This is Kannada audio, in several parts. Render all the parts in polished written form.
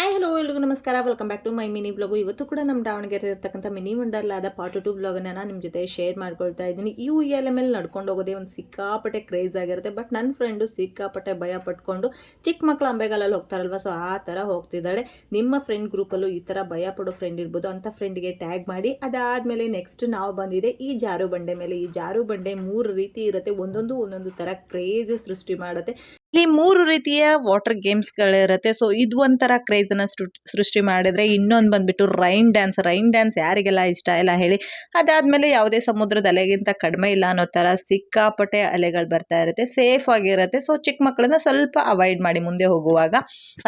ಹಾಯ್ ಹಲೋ ಎಲ್ರಿಗೂ ನಮಸ್ಕಾರ. Welcome back to my mini vlog. ಇವತ್ತು ಕೂಡ ನಮ್ಮ ದಾವಣಗೆರೆ ಇರ್ತಕ್ಕಂಥ ಮಿನಿ ವಂಡರ್ಲಾದ ಪಾರ್ಟ್ 2 ವ್ಲಾಗನ್ನು ನಾನು ನಿಮ್ಮ ಜೊತೆ ಶೇರ್ ಮಾಡ್ಕೊಳ್ತಾ ಇದ್ದೀನಿ. ಈ ಉಯ್ಯಾಲೆ ಮೇಲೆ ನಡ್ಕೊಂಡು ಹೋಗೋದೇ ಒಂದು ಸಿಕ್ಕಾಪಟ್ಟೆ ಕ್ರೇಜ್ ಆಗಿರುತ್ತೆ. ಬಟ್ ನನ್ನ ಫ್ರೆಂಡು ಸಿಕ್ಕಾಪಟ್ಟೆ ಭಯ ಪಟ್ಕೊಂಡು ಚಿಕ್ಕ ಮಕ್ಕಳು ಅಂಬೆಗಾಲಲ್ಲಿ ಹೋಗ್ತಾರಲ್ವ, ಸೊ ಆ ಥರ ಹೋಗ್ತಿದ್ದಾಳೆ. ನಿಮ್ಮ ಫ್ರೆಂಡ್ ಗ್ರೂಪಲ್ಲೂ ಈ ಥರ ಭಯ ಪಡೋ ಫ್ರೆಂಡ್ ಇರ್ಬೋದು, ಅಂಥ ಫ್ರೆಂಡಿಗೆ ಟ್ಯಾಗ್ ಮಾಡಿ. ಅದಾದಮೇಲೆ ನೆಕ್ಸ್ಟ್ ನಾವು ಬಂದಿದೆ ಈ ಜಾರು ಬಂಡೆ ಮೇಲೆ. ಈ ಜಾರು ಬಂಡೆ 3 ರೀತಿ ಇರುತ್ತೆ, ಒಂದೊಂದು ಥರ ಕ್ರೇಜ್ ಸೃಷ್ಟಿ ಮಾಡುತ್ತೆ. ಇಲ್ಲಿ 3 ರೀತಿಯ ವಾಟರ್ ಗೇಮ್ಸ್ಗಳಿರುತ್ತೆ. ಸೊ ಇದು ಒಂಥರ ಕ್ರೇಜನ್ನು ಸೃಷ್ಟಿ ಮಾಡಿದ್ರೆ, ಇನ್ನೊಂದು ಬಂದ್ಬಿಟ್ಟು ರೈನ್ ಡ್ಯಾನ್ಸ್ ಯಾರಿಗೆಲ್ಲ ಇಷ್ಟ ಇಲ್ಲ ಹೇಳಿ. ಅದಾದ್ಮೇಲೆ ಯಾವುದೇ ಸಮುದ್ರದ ಅಲೆಗಿಂತ ಕಡಿಮೆ ಇಲ್ಲ ಅನ್ನೋ ಥರ ಸಿಕ್ಕಾಪಟ್ಟೆ ಅಲೆಗಳು ಬರ್ತಾ ಇರುತ್ತೆ, ಸೇಫ್ ಆಗಿರುತ್ತೆ. ಸೊ ಚಿಕ್ಕ ಮಕ್ಕಳನ್ನ ಸ್ವಲ್ಪ ಅವಾಯ್ಡ್ ಮಾಡಿ ಮುಂದೆ ಹೋಗುವಾಗ.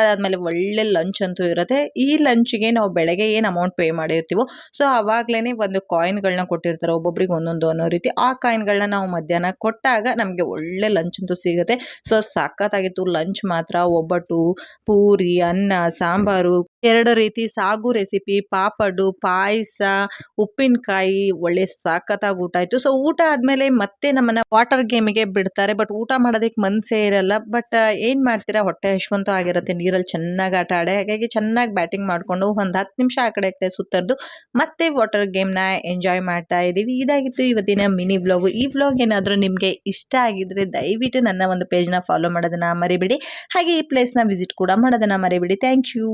ಅದಾದ್ಮೇಲೆ ಒಳ್ಳೆ ಲಂಚ್ ಅಂತೂ ಇರುತ್ತೆ. ಈ ಲಂಚ್ಗೆ ನಾವು ಬೆಳಗ್ಗೆ ಏನು ಅಮೌಂಟ್ ಪೇ ಮಾಡಿರ್ತೀವೋ, ಸೊ ಅವಾಗ್ಲೇನೆ ಒಂದು ಕಾಯಿನ್ಗಳನ್ನ ಕೊಟ್ಟಿರ್ತಾರೆ, ಒಬ್ಬೊಬ್ರಿಗೆ ಒಂದೊಂದು ಅನ್ನೋ ರೀತಿ. ಆ ಕಾಯಿನ್ಗಳನ್ನ ನಾವು ಮಧ್ಯಾಹ್ನ ಕೊಟ್ಟಾಗ ನಮಗೆ ಒಳ್ಳೆ ಲಂಚ್ ಅಂತೂ ಸಿಗುತ್ತೆ. ಸೊ ಸಖತ್ತಾಗಿತ್ತು ಲಂಚ್ ಮಾತ್ರ. ಒಬ್ಬಟ್ಟು, ಪೂರಿ, ಅನ್ನ, ಸಾಂಬಾರು, 2 ರೀತಿ ಸಾಗು ರೆಸಿಪಿ, ಪಾಪಡು, ಪಾಯಸ, ಉಪ್ಪಿನಕಾಯಿ, ಒಳ್ಳೆ ಸಖತ್ತಾಗಿ ಊಟ ಆಯಿತು. ಸೊ ಊಟ ಆದಮೇಲೆ ಮತ್ತೆ ನಮ್ಮನ್ನು ವಾಟರ್ ಗೇಮಿಗೆ ಬಿಡ್ತಾರೆ. ಬಟ್ ಊಟ ಮಾಡೋದಕ್ಕೆ ಮನಸ್ಸೇ ಇರಲ್ಲ. ಬಟ್ ಏನು ಮಾಡ್ತೀರಾ, ಹೊಟ್ಟೆ ಹಶ್ವಂತ ಆಗಿರುತ್ತೆ, ನೀರಲ್ಲಿ ಚೆನ್ನಾಗಿ ಆಟ ಆಡಿ. ಹಾಗಾಗಿ ಚೆನ್ನಾಗಿ ಬ್ಯಾಟಿಂಗ್ ಮಾಡಿಕೊಂಡು ಒಂದು 10 ನಿಮಿಷ ಆ ಕಡೆ ಸುತ್ತರ್ದು ಮತ್ತೆ ವಾಟರ್ ಗೇಮ್ನ ಎಂಜಾಯ್ ಮಾಡ್ತಾ ಇದ್ದೀವಿ. ಇದಾಗಿತ್ತು ಇವತ್ತಿನ ಮಿನಿ ವ್ಲಾಗು. ಈ ವ್ಲಾಗ್ ಏನಾದರೂ ನಿಮಗೆ ಇಷ್ಟ ಆಗಿದ್ರೆ ದಯವಿಟ್ಟು ನನ್ನ ಒಂದು ಪೇಜ್ನ ಫಾಲೋ ಮಾಡೋದನ್ನ ಮರಿಬೇಡಿ. ಹಾಗೆ ಈ ಪ್ಲೇಸ್ನ ವಿಸಿಟ್ ಕೂಡ ಮಾಡೋದನ್ನ ಮರಿಬೇಡಿ. Thank you.